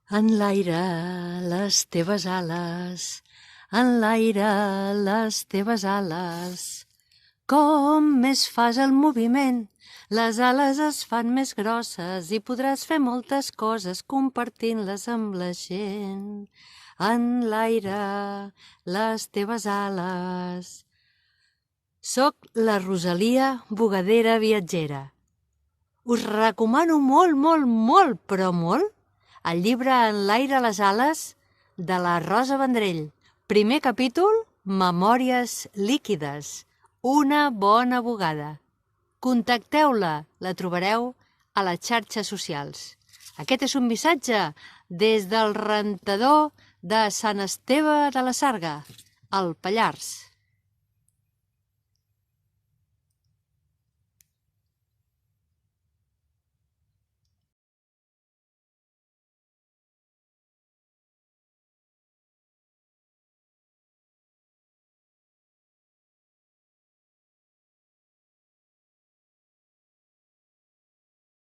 Enlaire les teves ales, enlaire les teves ales. Com més fas el moviment, les ales es fan més grosses i podràs fer moltes coses compartint-les amb la gent. Enlaire les teves ales. Soc la Rosalia Bugadera Viatgera. Us recomano molt, però molt, el llibre Enlaire les ales de la Rosa Vendrell. Primer capítol, Memòries líquides. Una bona bugada. Contacteu-la, la trobareu a les xarxes socials. Aquest és un missatge des del rentador de Sant Esteve de la Sarga, al Pallars.